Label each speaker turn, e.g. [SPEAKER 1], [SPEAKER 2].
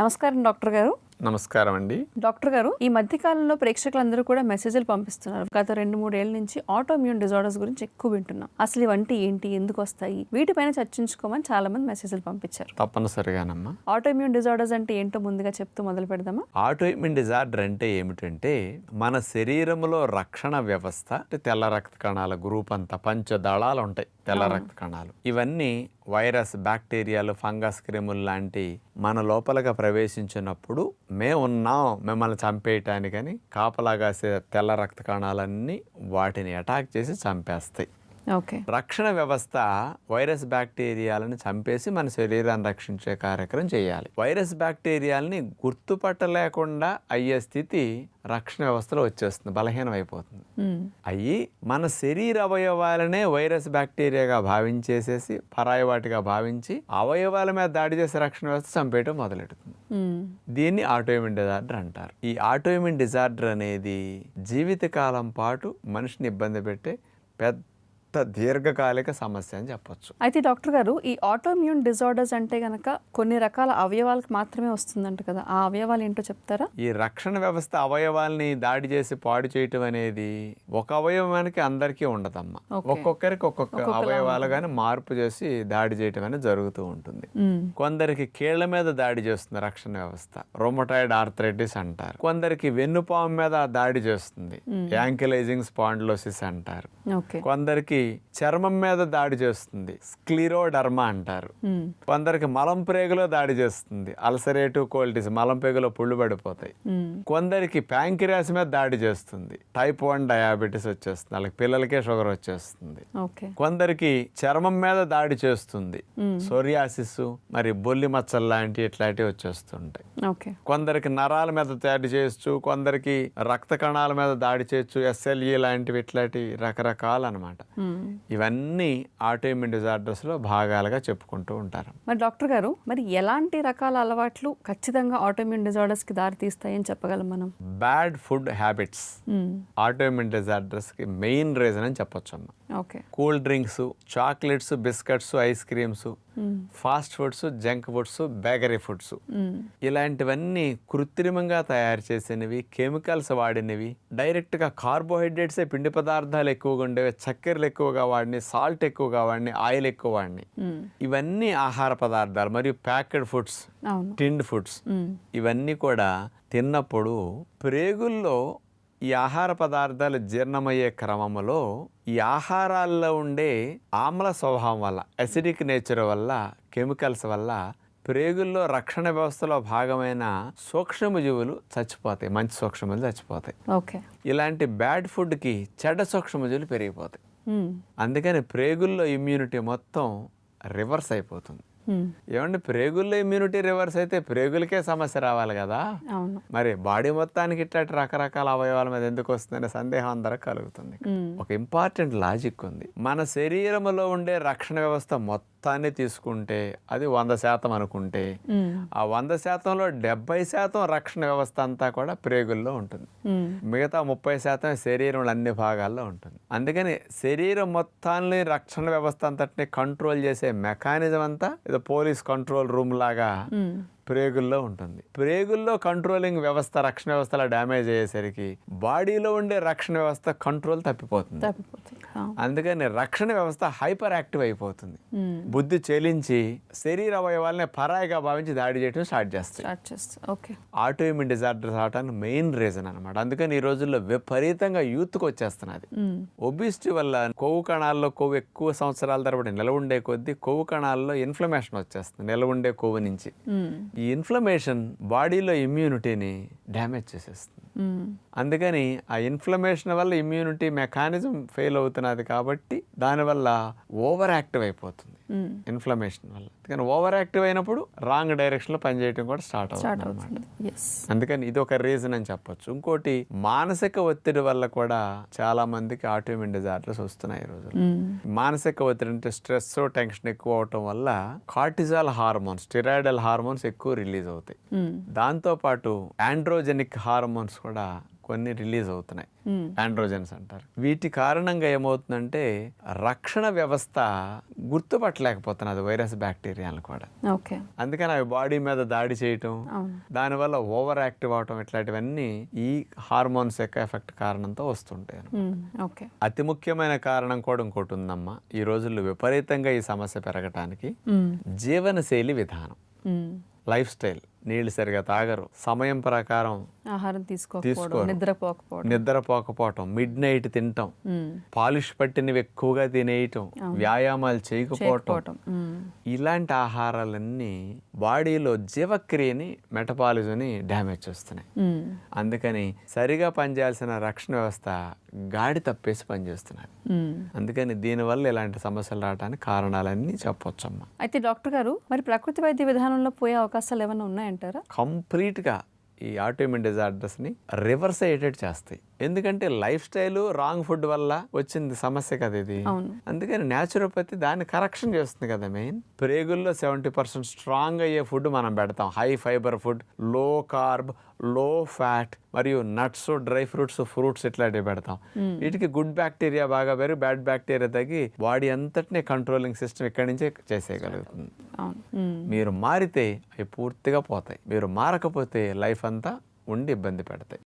[SPEAKER 1] నమస్కారం డాక్టర్ గారు.
[SPEAKER 2] నమస్కారం అండి.
[SPEAKER 1] డాక్టర్ గారు, ఈ మధ్య కాలంలో ప్రేక్షకులందరూ కూడా మెసేజ్లు పంపిస్తున్నారు. గత 2-3 ఏళ్ల నుంచి ఆటోఇమ్యూన్ డిజార్డర్స్ గురించి ఎక్కువ వింటున్నాం. అసలు ఇవంటి ఏంటి, ఎందుకు వస్తాయి, వీటిపైన చర్చించుకోమని చాలా మంది మెసేజ్లు పంపించారు.
[SPEAKER 2] తప్పనిసరిగానమ్మా.
[SPEAKER 1] ఆటోఇమ్యూన్ డిజార్డర్స్ అంటే ఏంటో ముందుగా చెప్తూ మొదలు పెడదామా?
[SPEAKER 2] ఆటోఇమ్యూన్ డిజార్డర్ అంటే ఏమిటంటే మన శరీరంలో రక్షణ వ్యవస్థ, తెల్ల రక్త కణాల గ్రూప్ అంతా పంచదళాలు ఉంటాయి. తెల్ల రక్త కణాలు ఇవన్నీ వైరస్, బ్యాక్టీరియాలు, ఫంగస్, క్రిములు లాంటి మన లోపలగా ప్రవేశించినప్పుడు మేమున్నాం మిమ్మల్ని చంపేయటానికని కాపలాగాసే తెల్ల రక్త కణాలన్నీ వాటిని అటాక్ చేసి చంపేస్తాయి.
[SPEAKER 1] ఓకే.
[SPEAKER 2] రక్షణ వ్యవస్థ వైరస్ బ్యాక్టీరియాలను చంపేసి మన శరీరాన్ని రక్షించే కార్యక్రమం చేయాలి. వైరస్ బ్యాక్టీరియాలని గుర్తుపట్టలేకుండా అయ్యే స్థితి రక్షణ వ్యవస్థలో వచ్చేస్తుంది, బలహీనం అయిపోతుంది. అయ్యి మన శరీర అవయవాలనే వైరస్ బ్యాక్టీరియాగా భావించేసేసి పరాయి వాటిగా భావించి అవయవాల మీద దాడి చేసే రక్షణ వ్యవస్థ చంపేయటం మొదలెడుతుంది. దీన్ని ఆటోఇమ్యూన్ డిజార్డర్ అంటారు. ఈ ఆటోఇమ్యూన్ డిజార్డర్ అనేది జీవితకాలం పాటు మనిషిని ఇబ్బంది పెట్టే పెద్ద దీర్ఘకాలిక సమస్య అని చెప్పొచ్చు.
[SPEAKER 1] అయితే డాక్టర్ గారు, ఈ ఆటోఇమ్యూన్ డిజార్డర్స్ అంటే గనక కొన్ని రకాల అవయవాలకు మాత్రమే వస్తుందంట కదా, ఆ అవయవాలు ఏంటో చెప్తారా?
[SPEAKER 2] ఈ రక్షణ వ్యవస్థ అవయవాల్ని దాడి చేసి పాడు చేయటం అనేది ఒక అవయవానికి అందరికీ ఉండదమ్మా. ఒక్కొక్కరికి ఒక్కొక్క అవయవాలు కానీ మార్పు చేసి దాడి చేయటం అనేది జరుగుతూ ఉంటుంది. కొందరికి కీళ్ల మీద దాడి చేస్తుంది రక్షణ వ్యవస్థ, రొమటాయిడ్ ఆర్థరైటిస్ అంటారు. కొందరికి వెన్నుపాము మీద దాడి చేస్తుంది, యాంకిలైజింగ్ స్పాండిలోసిస్ అంటారు. కొందరికి చర్మం మీద దాడి చేస్తుంది, స్క్లిరోడర్మా అంటారు. కొందరికి మలం ప్రేగులో దాడి చేస్తుంది, అల్సరేటివ్ కోలిటిస్, మలం ప్రేగులో పుళ్ళు పడిపోతాయి. కొందరికి ప్యాంక్రియాస్ మీద దాడి చేస్తుంది, టైప్ 1 డయాబెటీస్ వచ్చేస్తుంది, వాళ్ళకి పిల్లలకే షుగర్ వచ్చేస్తుంది. కొందరికి చర్మం మీద దాడి చేస్తుంది, సోరియాసిస్, మరి బొల్లి మచ్చలు లాంటి ఇట్లాంటివి వచ్చేస్తుంటాయి. కొందరికి నరాల మీద దాడి చేయొచ్చు, కొందరికి రక్త కణాల మీద దాడి చేయొచ్చు, SLE లాంటివి ఇట్లాంటి రకరకాలు అనమాట. ఇవన్నీ ఆటోఇమ్యూన్ డిజార్డర్స్ లో భాగాలుగా చెప్పుకుంటూ ఉంటారు.
[SPEAKER 1] మరి డాక్టర్ గారు, మరి ఎలాంటి రకాల అలవాట్లు ఖచ్చితంగా ఆటోఇమ్యూన్ డిజార్డర్స్ కి దారి తీస్తాయని చెప్పగలం మనం?
[SPEAKER 2] Bad food habits autoimmune disorders కి మెయిన్ రీజన్ అని చెప్పొచ్చు అమ్మా. Cool drinks, chocolates, biscuits, ice creams, fast foods, junk foods, bakery foods, ఇలాంటివన్నీ కృత్రిమంగా తయారు చేసినవి, కెమికల్స్ వాడినవి, డైరెక్ట్ గా కార్బోహైడ్రేట్స్, పిండి పదార్థాలు ఎక్కువగా ఉండేవి, చక్కెరలు ఎక్కువగా వాడిని, సాల్ట్ ఎక్కువగా వాడిని, ఆయిల్ ఎక్కువ వాడిని, ఇవన్నీ ఆహార పదార్థాలు మరియు ప్యాక్డ్ ఫుడ్స్, టిన్డ్ ఫుడ్స్, ఇవన్నీ కూడా తిన్నప్పుడు ప్రేగుల్లో ఈ ఆహార పదార్థాలు జీర్ణమయ్యే క్రమంలో ఈ ఆహారాల్లో ఉండే ఆమ్ల స్వభావం వల్ల, అసిడిక్ నేచర్ వల్ల, కెమికల్స్ వల్ల ప్రేగుల్లో రక్షణ వ్యవస్థలో భాగమైన సూక్ష్మజీవులు చచ్చిపోతాయి, మంచి సూక్ష్మజీవులు చచ్చిపోతాయి. ఇలాంటి బ్యాడ్ ఫుడ్కి చెడ్డ సూక్ష్మజీవులు పెరిగిపోతాయి. అందుకని ప్రేగుల్లో ఇమ్యూనిటీ మొత్తం రివర్స్ అయిపోతుంది. ఏమంటే ప్రేగుల్లో ఇమ్యూనిటీ రివర్స్ అయితే ప్రేగులకే సమస్య రావాలి కదా, మరి బాడీ మొత్తానికి ఇట్లాంటి రకరకాల అవయవాల మీద ఎందుకు వస్తుందనే సందేహం అందరికి కలుగుతుంది. ఒక ఇంపార్టెంట్ లాజిక్ ఉంది. మన శరీరంలో ఉండే రక్షణ వ్యవస్థ మొత్తాన్ని తీసుకుంటే అది 100% అనుకుంటే ఆ 100%లో 70% రక్షణ వ్యవస్థ అంతా కూడా ప్రేగుల్లో ఉంటుంది, మిగతా 30% శరీరంలో అన్ని భాగాల్లో ఉంటుంది. అందుకని శరీరం మొత్తాన్ని రక్షణ వ్యవస్థ అంతటిని కంట్రోల్ చేసే మెకానిజం అంతా పోలీస్ కంట్రోల్ రూమ్ లాగా ప్రేగుల్లో ఉంటుంది. ప్రేగుల్లో కంట్రోలింగ్ వ్యవస్థ, రక్షణ వ్యవస్థలో డ్యామేజ్ అయ్యేసరికి బాడీలో ఉండే రక్షణ వ్యవస్థ కంట్రోల్ తప్పిపోతుంది. అందుకని రక్షణ వ్యవస్థ హైపర్ యాక్టివ్ అయిపోతుంది, బుద్ధి చెలించి శరీర అవయవాలనే పరాయిగా భావించి దాడి చేయడం స్టార్ట్ చేస్తాయి. ఆటోఇమ్యూన్ డిజార్డర్స్ అవటానికి మెయిన్ రీజన్ అనమాట. అందుకని ఈ రోజుల్లో విపరీతంగా యూత్కి వచ్చేస్తున్నది. ఒబిసిటీ వల్ల కొవ్వు కణాల్లో కొవ్వు ఎక్కువ సంవత్సరాల తరబడి నిలవ ఉండే కొద్దీ కొవ్వు కణాల్లో ఇన్ఫ్లమేషన్ వచ్చేస్తుంది, నిలవ ఉండే కొవ్వు నుంచి. ఈ ఇన్ఫ్లమేషన్ బాడీలో ఇమ్యూనిటీని డ్యామేజ్ చేసేస్తుంది. అందుకని ఆ ఇన్ఫ్లమేషన్ వల్ల ఇమ్యూనిటీ మెకానిజం ఫెయిల్ అవుతున్నది కాబట్టి దానివల్ల ఓవర్ యాక్టివ్ అయిపోతుంది ఇన్ఫ్లమేషన్ వల్ల. అందుకని ఓవర్ యాక్టివ్ అయినప్పుడు రాంగ్ డైరెక్షన్ లో పనిచేయడం కూడా స్టార్ట్ అవుతుంది. అందుకని ఇది ఒక రీజన్ అని చెప్పొచ్చు. ఇంకోటి మానసిక ఒత్తిడి వల్ల కూడా చాలా మందికి ఆటోఇమ్యూన్ డిజార్డర్స్ వస్తున్నాయి ఈ రోజు. మానసిక ఒత్తిడి అంటే స్ట్రెస్, టెన్షన్ ఎక్కువ అవటం వల్ల కార్టిజాల్ హార్మోన్స్, స్టెరాయిడల్ హార్మోన్స్ ఎక్కువ రిలీజ్ అవుతాయి. దాంతో పాటు ఆండ్రోజెనిక్ హార్మోన్స్ కూడా కొన్ని రిలీజ్ అవుతున్నాయి, ఆండ్రోజన్స్ అంటారు. వీటి కారణంగా ఏమవుతుందంటే రక్షణ వ్యవస్థ గుర్తుపట్టలేకపోతున్నది వైరస్ బ్యాక్టీరియాలను కూడా.
[SPEAKER 1] ఓకే.
[SPEAKER 2] అందుకని అవి బాడీ మీద దాడి చేయటం, దానివల్ల ఓవర్ యాక్టివ్ అవటం, ఇట్లాంటివన్నీ ఈ హార్మోన్స్ యొక్క ఎఫెక్ట్ కారణంతో వస్తుంటాయి.
[SPEAKER 1] ఓకే.
[SPEAKER 2] అతి ముఖ్యమైన కారణం కూడా ఇంకోటి ఉందమ్మా ఈ రోజుల్లో విపరీతంగా ఈ సమస్య పెరగటానికి. జీవనశైలి విధానం, లైఫ్ స్టైల్. నీళ్లు సరిగా తాగరు, సమయం ప్రకారం
[SPEAKER 1] ఆహారం తీసుకోకపోవడం,
[SPEAKER 2] నిద్రపోకపోవటం, మిడ్ నైట్ తినటం, పాలిష్ పట్టినవి ఎక్కువగా తినేయటం, వ్యాయామాలు చేయకపోవటం, ఇలాంటి ఆహారాలన్నీ బాడీలో జీవక్రియని, మెటబాలిజంని డ్యామేజ్ చేస్తున్నాయి. అందుకని సరిగా పనిచేయాల్సిన రక్షణ వ్యవస్థ గాడి తప్పేసి పనిచేస్తున్నారు. అందుకని దీనివల్ల ఇలాంటి సమస్యలు రావడానికి కారణాలన్నీ చెప్పొచ్చమ్మా.
[SPEAKER 1] అయితే డాక్టర్ గారు, మరి ప్రకృతి వైద్య విధానంలో పోయే అవకాశాలు ఏమైనా ఉన్నాయంటారా?
[SPEAKER 2] కంప్లీట్గా ఈ ఆటోఇమ్యూన్ డిజార్డర్స్ని రివర్స్ అయ్యేటట్టు చేస్తాయి. ఎందుకంటే లైఫ్ స్టైల్, రాంగ్ ఫుడ్ వల్ల వచ్చింది సమస్య కదా ఇది. అందుకని న్యాచురోపతి దాన్ని కరెక్షన్ చేస్తుంది కదా. మెయిన్ ప్రేగుల్లో 70% స్ట్రాంగ్ అయ్యే ఫుడ్ మనం పెడతాం. హై ఫైబర్ ఫుడ్, లో కార్బ్, లో ఫ్యాట్, మరియు నట్స్, డ్రై ఫ్రూట్స్, ఫ్రూట్స్ ఇట్లాంటివి పెడతాం. వీటికి గుడ్ బ్యాక్టీరియా బాగా పెరిగి బ్యాడ్ బ్యాక్టీరియా తగ్గి బాడీ అంతటినీ కంట్రోలింగ్ సిస్టమ్ ఇక్కడి నుంచే చేసేయగలుగుతుంది. మీరు మారితే అవి పూర్తిగా పోతాయి, మీరు మారకపోతే లైఫ్ అంతా ఉండి ఇబ్బంది పెడతాయి.